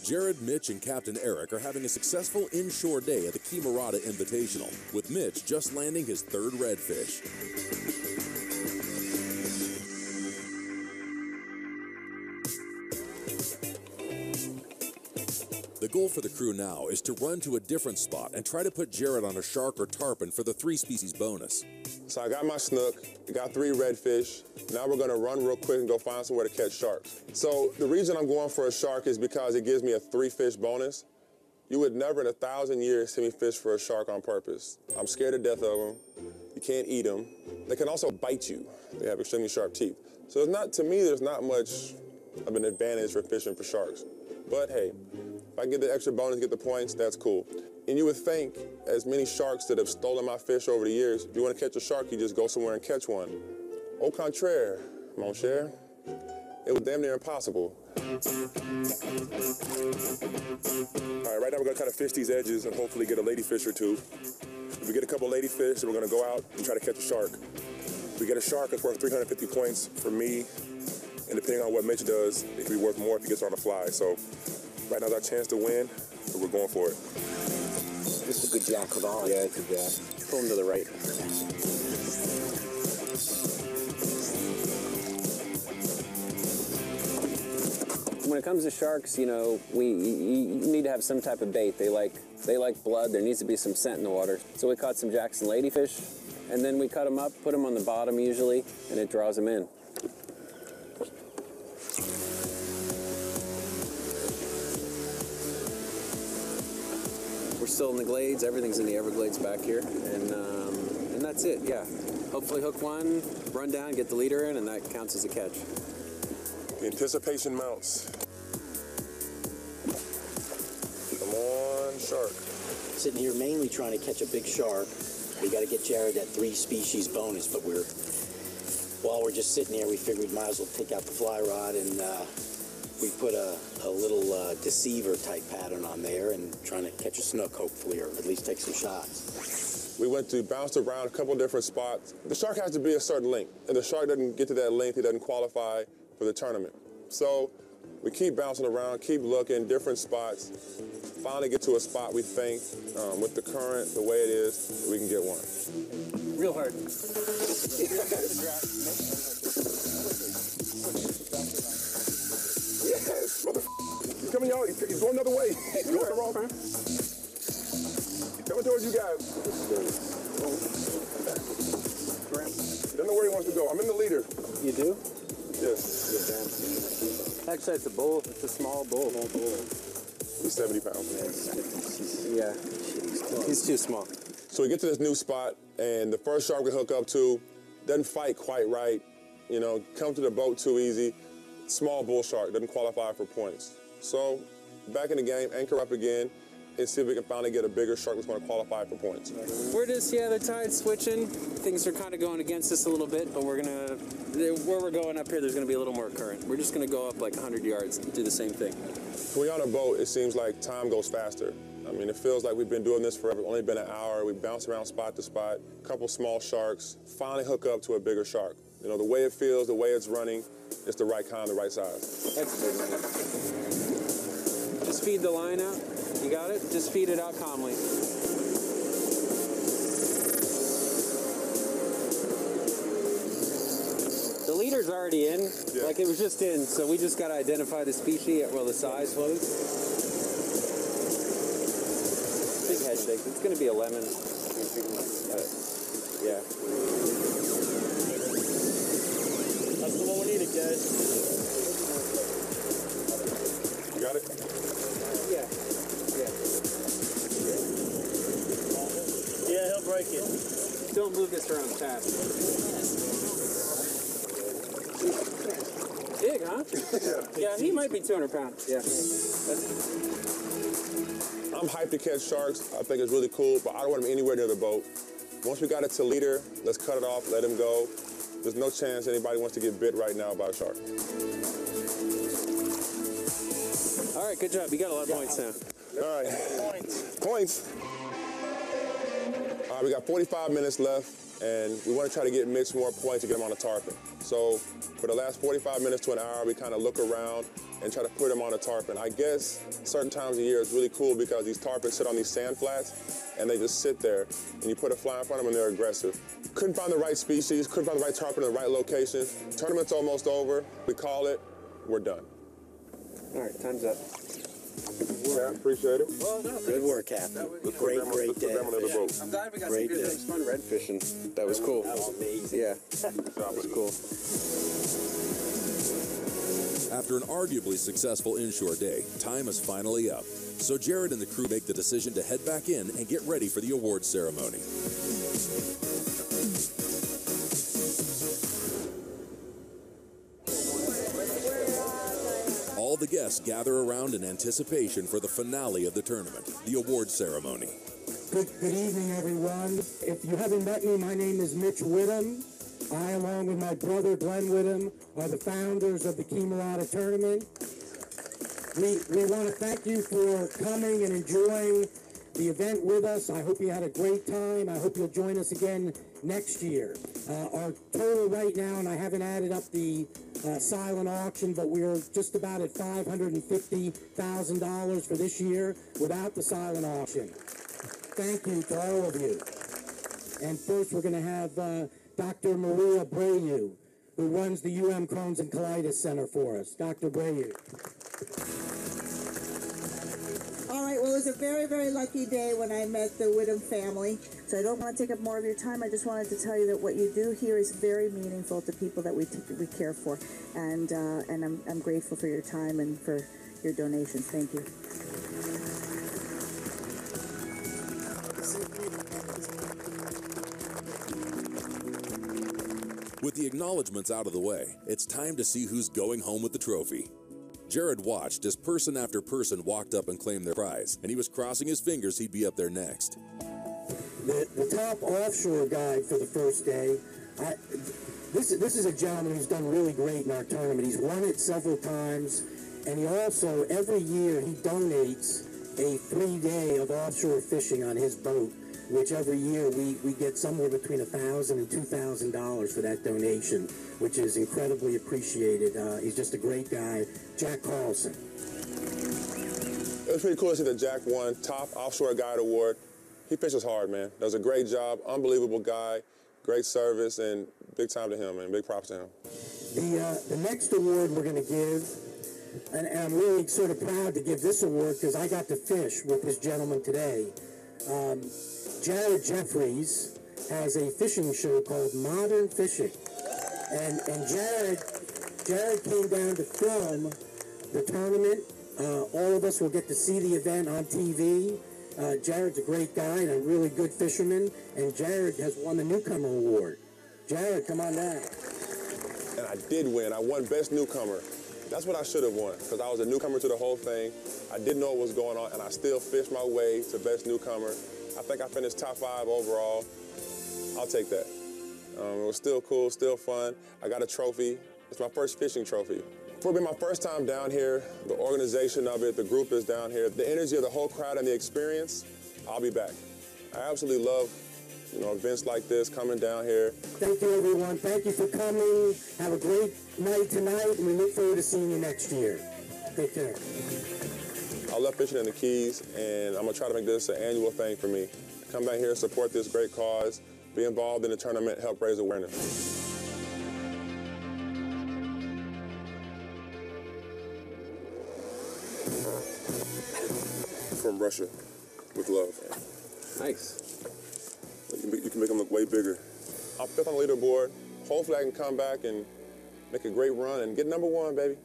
Jared, Mitch, and Captain Eric are having a successful inshore day at the Myrmidon Invitational, with Mitch just landing his third redfish. The goal for the crew now is to run to a different spot and try to put Jared on a shark or tarpon for the 3-species bonus. So I got my snook, got 3 redfish. Now we're gonna run real quick and go find somewhere to catch sharks. So the reason I'm going for a shark is because it gives me a 3-fish bonus. You would never in 1,000 years see me fish for a shark on purpose. I'm scared to death of them. You can't eat them. They can also bite you. They have extremely sharp teeth. So to me, there's not much of an advantage for fishing for sharks. But hey, if I can get the extra bonus, get the points, that's cool. And you would think, as many sharks that have stolen my fish over the years, if you want to catch a shark, you just go somewhere and catch one. Au contraire, mon cher, it was damn near impossible. All right, right now we're gonna kind of fish these edges and hopefully get a ladyfish or two. If we get a couple ladyfish, then we're gonna go out and try to catch a shark. If we get a shark, it's worth 350 points for me, and depending on what Mitch does, it could be worth more if he gets on the fly. So right now's our chance to win, so we're going for it. This is a good jack with all. Yeah, it's a jack. Pull him to the right. When it comes to sharks, you know, you need to have some type of bait. They like blood. There needs to be some scent in the water. So we caught some jacks and ladyfish, and then we cut them up, put them on the bottom usually, and it draws them in. We're still in the glades. Everything's in the Everglades back here, and that's it. Yeah. Hopefully hook one, run down, get the leader in, and that counts as a catch. The anticipation mounts. Come on, shark. Sitting here mainly trying to catch a big shark. We got to get Jared that 3-species bonus, but while we're just sitting here, we figured we might as well take out the fly rod and we put a little deceiver type pattern on there and trying to catch a snook, hopefully, or at least take some shots. We bounced around a couple different spots. The shark has to be a certain length. If the shark doesn't get to that length, he doesn't qualify for the tournament. So we keep bouncing around, keep looking, different spots. Finally get to a spot we think, with the current, the way it is, we can get one. Real hard. Yes, motherfucker. He's coming y'all. He's going another way. He's going the wrong way. He's coming towards you guys. He doesn't know where he wants to go. I'm in the leader. You do? Yes. Actually, it's a bull. It's a small bull. He's 70 pounds. Yeah. He's too small. So we get to this new spot, and the first shark we hook up to doesn't fight quite right. You know, come to the boat too easy. Small bull shark, doesn't qualify for points. So back in the game, anchor up again, and see if we can finally get a bigger shark that's going to qualify for points. The tide's switching. Things are kind of going against us a little bit, but where we're going up here, there's going to be a little more current. We're just going to go up like 100 yards and do the same thing. When we're on a boat, it seems like time goes faster. I mean, it feels like we've been doing this forever. It's only been an hour. We bounce around spot to spot, a couple small sharks, finally hook up to a bigger shark. You know, the way it feels, the way it's running, it's the right kind, the right size. That's a big one. Just feed the line out. You got it? Just feed it out calmly. The leader's already in. Yeah. Like it was just in, so we just got to identify the species, well, the size was. Big head shake. It's going to be a lemon. Yeah. That's the one we needed, guys. You got it? Yeah. Yeah, he'll break it. Don't move this around fast. Big, huh? Yeah, he might be 200 pounds. Yeah. I'm hyped to catch sharks. I think it's really cool, but I don't want him anywhere near the boat. Once we got it to leader, let's cut it off, let him go. There's no chance anybody wants to get bit right now by a shark. All right, good job. You got a lot of points now. All right. Points. All right, we got 45 minutes left, and we want to try to get Mitch more points to get him on the tarpon. So For the last 45 minutes to an hour, we kind of look around and try to put them on a tarpon. I guess certain times of year it's really cool because these tarpons sit on these sand flats and they just sit there, and you put a fly in front of them and they're aggressive. Couldn't find the right species, couldn't find the right tarpon in the right location. Tournament's almost over. We call it, we're done. All right, time's up. Yeah, appreciate it. Well, good work, Captain. Great day. I'm glad we got some good fun red fishing. That was cool. That was amazing. Yeah, that was cool. After an arguably successful inshore day, time is finally up. So Jared and the crew make the decision to head back in and get ready for the awards ceremony. All the guests gather around in anticipation for the finale of the tournament, the awards ceremony. Good evening, everyone. If you haven't met me, my name is Mitch Whittam. I, along with my brother Glenn Whittam, are the founders of the Mοιράζεται tournament. We want to thank you for coming and enjoying the event with us. I hope you had a great time. I hope you'll join us again next year. Our total right now, and I haven't added up the silent auction, but we're just about at $550,000 for this year without the silent auction. Thank you to all of you. And first we're going to have Dr. Maria Breyu, who runs the Crohn's and Colitis Center for us. Dr. Breyu. All right, well, it was a very, very lucky day when I met the Whittam family. So I don't want to take up more of your time. I just wanted to tell you that what you do here is very meaningful to people that we care for. And I'm grateful for your time and for your donations. Thank you. With the acknowledgments out of the way, it's time to see who's going home with the trophy. Jared watched as person after person walked up and claimed their prize, and he was crossing his fingers he'd be up there next. The top offshore guide for the first day, this is a gentleman who's done really great in our tournament. He's won it several times, and he also, every year, he donates a 3-day of offshore fishing on his boat, which every year we get somewhere between $1,000 and $2,000 for that donation, which is incredibly appreciated. He's just a great guy, Jack Carlson. It was pretty cool to see that Jack won top offshore guide award. He fishes hard, man. Does a great job, unbelievable guy, great service, and big time to him, man. Big props to him. The next award we're going to give, and I'm really sort of proud to give this award because I got to fish with this gentleman today. Jared Jeffries has a fishing show called Modern Fishing, and Jared came down to film the tournament. All of us will get to see the event on TV. Jared's a great guy and a really good fisherman, and Jared has won the Newcomer Award. Jared, come on down. And I did win. I won Best Newcomer. That's what I should have won, because I was a newcomer to the whole thing. I didn't know what was going on, and I still fished my way to Best Newcomer. I think I finished top 5 overall. I'll take that. It was still cool, still fun. I got a trophy. It's my first fishing trophy. For being my first time down here, the organization of it, the group is down here, the energy of the whole crowd and the experience, I'll be back. I absolutely love, events like this, coming down here. Thank you, everyone. Thank you for coming. Have a great night tonight, and we look forward to seeing you next year. Take care. I love fishing in the Keys, and I'm going to try to make this an annual thing for me. Come down here, support this great cause, be involved in the tournament, help raise awareness. From Russia, with love. Nice. You can make them look way bigger. I'm 5th on the leaderboard. Hopefully I can come back and make a great run and get #1, baby.